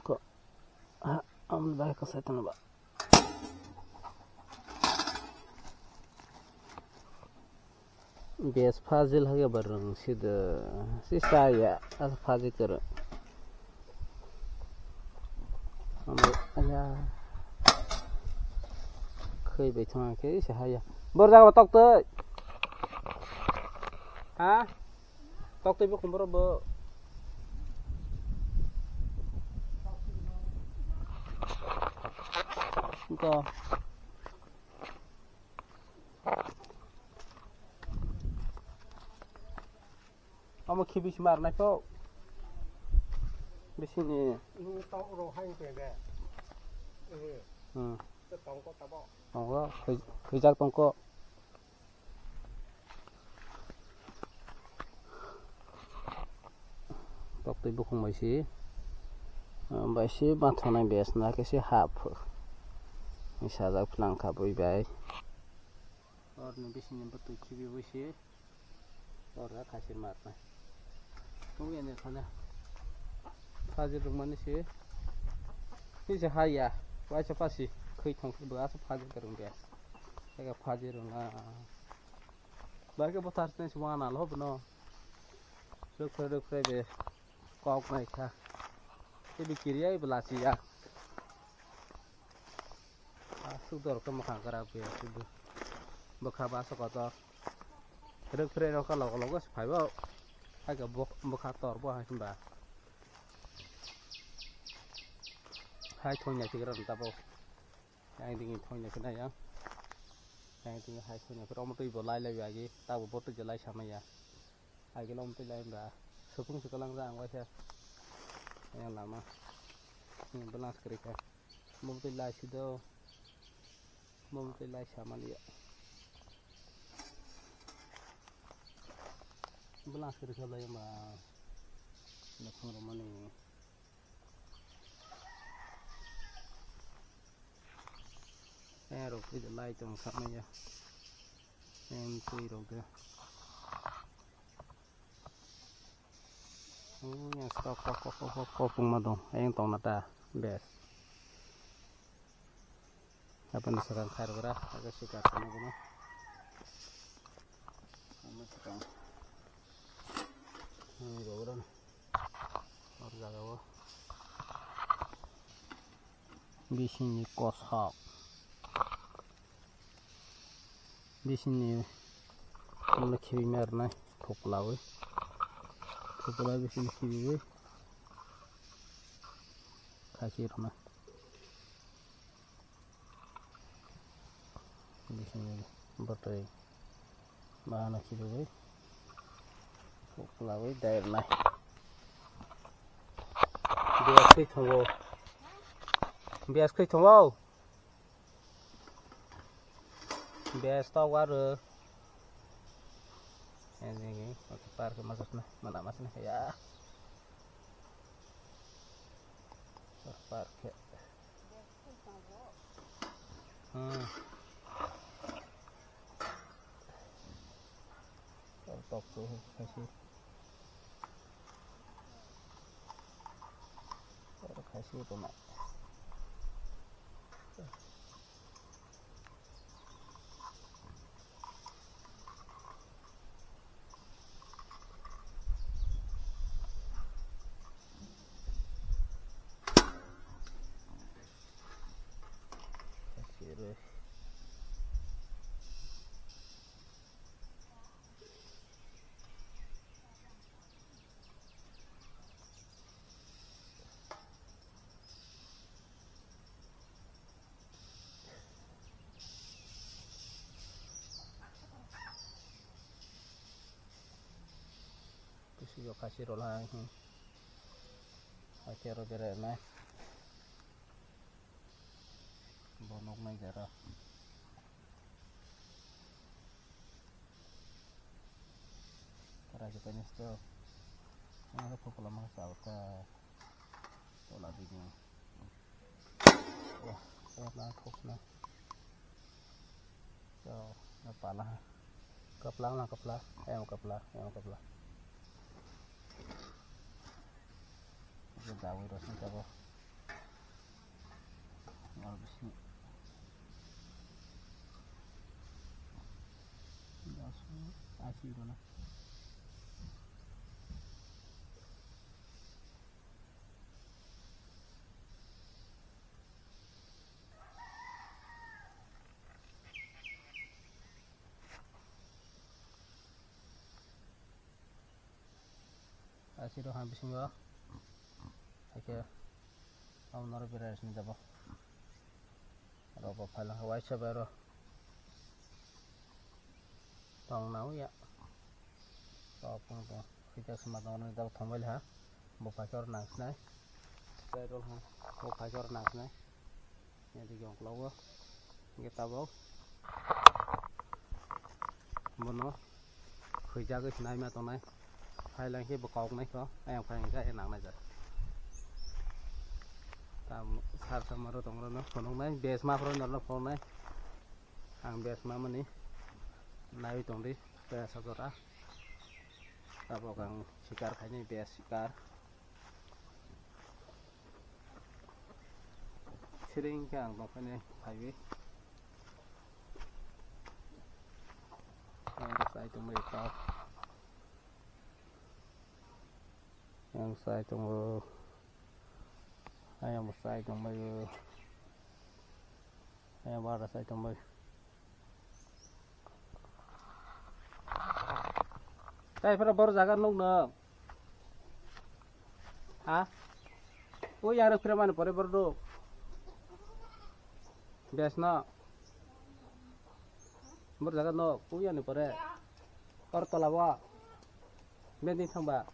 kok ambil baik kesehatan Pak. Bias fazil haga bareng sida si saya as fazil kere ambil aja khơi bể thang cái sẽ hay à bơ ra vào tóc tới hả tóc tới bơ không bơ bơ có ông khi bị smart này có bị xin gì tao rồi hay về về tao có tao bỏ có khơi chắc tông có tóc tới bơ không mấy xí mà thằng này best là cái xí hạp misalnya pulang kabui baik orang bisa nyebut cibi besi orang kasih marna mungkin ini sana fazil rumah ni sih ini sehaya wajah pasti kau thong berasa fazil kerung dia agak fazil rumah bagi botar ni semua anak loh benar duk be kau naik ha ini kiri ay belasi ya sudah ke makan kerap ya sudah bekerja sekotor kira-kira orang kalau gue supaya agak bekerja buah sembah hai thonnya sih kira entah apa yang tinggi thonnya kena ya yang tinggi hai thonnya kira om tuh ibu lai lagi tahu bot tuh jelai sama ya lagi om tuh lai mbak sepung sekolah nggak angwa sih yang lama belas kerja om tuh lai sudah Memulai sama dia. Belas kerja lah yang mah, nak rumah ni. Rok itu lai tong sama ya. Tui rok dia. Yang stok kok madong. Yang tong nata best. Apa nih sekarang kayak berah agak suka sama guna sama sekarang ini gua harus jaga gua di sini kos hak di sini mulai kiri merna thukla di sini kiri kasih rumah di sini berarti mana kiri we lawe daerah nah bias khui thongo bias tau waru ini par ke masuknya mana masuknya ya par ke top tuh kasih tomat kasih sudah kasih rolah akhirnya beres nah bonok naik darah karena kita nih tuh ada populer masal ke pola begini wah karena kokna so apalah keplang yang keplang Dawi rasanya apa Habis ni. Langsung asyik mana. Asyik dah habis ni lah. Okay. Kamu naruh beres ni jawab. Apa pala Hawaii sabaro. Tong nau ya. Topong tong. Kita semata orang itu thambel ha. Bapak kor nang snai. Saya rol ha. Bapak kor nang snai. Ini di jong lawa. Kita bawa. Mono. Kerja ke snai mah tong nai. Hai lang khi bọc này có. Em phải cái nang này rồi. Sar sama ro tong ro phone nai base ma phone no phone nai ang base ma mani nai tong di base ora apa kang sikar khani base sikar sering kang ba phane highway sai tong mai ta yang sai tong ayam besar trong mây ayam ba besar trong mây đây phải baru jaga nung na ah oh yang ada mana pore baru biasa baru jaga no oh yang ni pore or tolawa bending thamba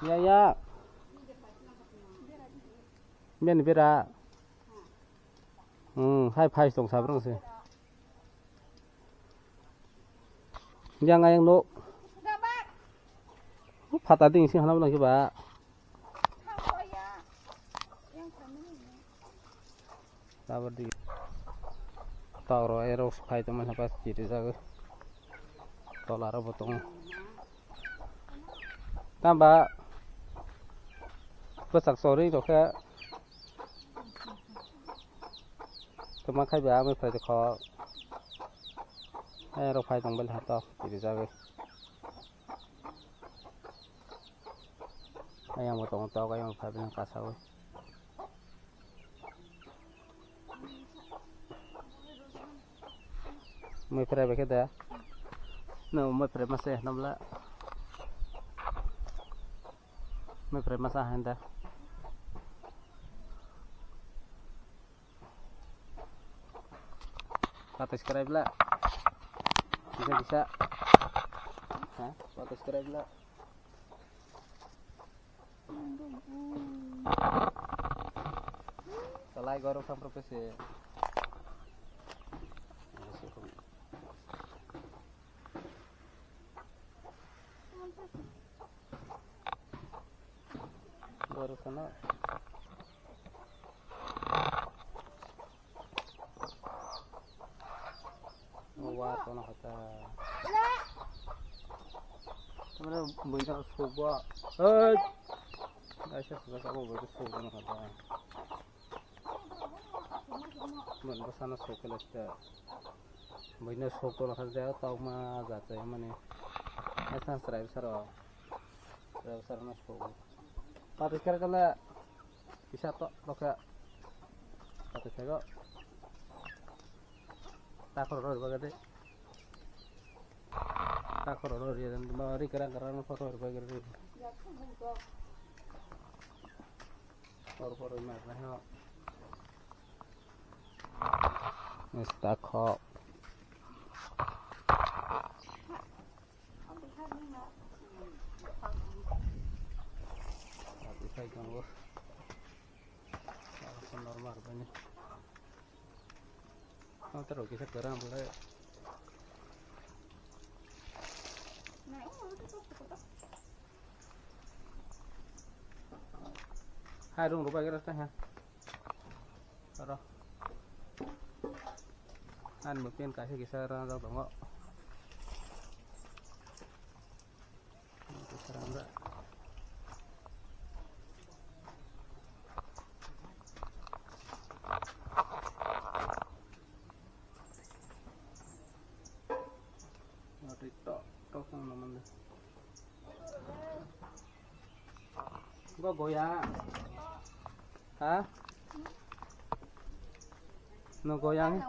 ya ya Mian bira, hai phai song sabrang sih. Yang ayang lo, patah ting sih hanam lagi ba. Sabar di, tahu roh eros phai teman apa jadi jaga, tolar potong. Tambah, besar sorry roh ke. Cuma khai bả mới phải khó hay đâu phải trong bên hạt to chỉ ra cái hay một tổng to cái mà phải bên cả sau mới phải về cái đó nó mới phải masih nằm lại mới phải masah hendak subscribe lah bisa hah subscribe lah like goro sam profesi goro sana Wah, tono kata. Mana benda soba. Aisyah sudah kamu benda soba tono kata. Benda sana soba lagi. Benda soba tono kata tahu mah jatuh yang mana. Aisyah serai besar. Serai besar mana soba. Tapi sekarang kalau bisa toh roka. Tapi sekarang tak koror bagade tak koror dia dan mari kerang koror bagade koror mas nah nes tak kok tapi saya kan normal banyak terus kita sekarang boleh hai dong rupa kira ya taruh an mungkin kasih kisah orang tengok kisah enggak Gua goyang. Hả? Nó goyang.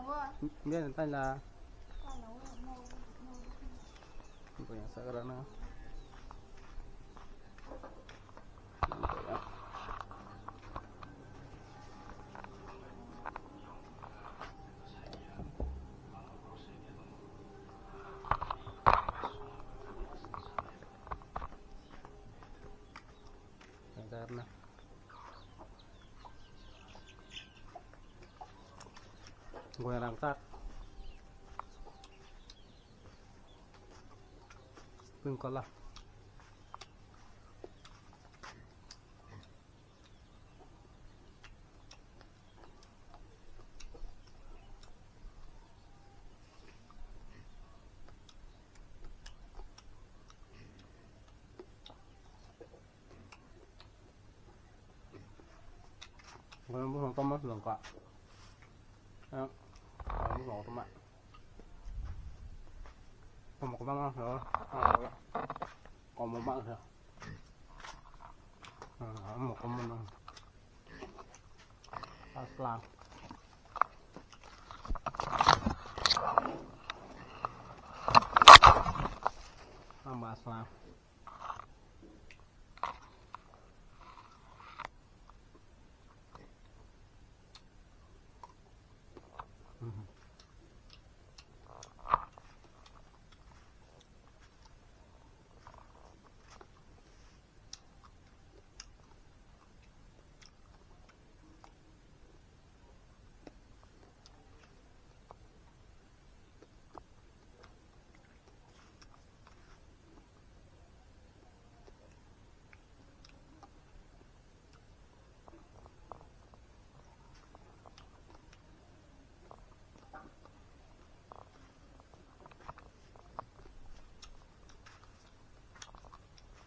Biết là tay là goyang sekarang. Karena goyang rangkat bengkol lah goyang bukan tomat lengkap ya goyang bukan tomat tomat có băng không còn một băng thôi một con măng aslang aslang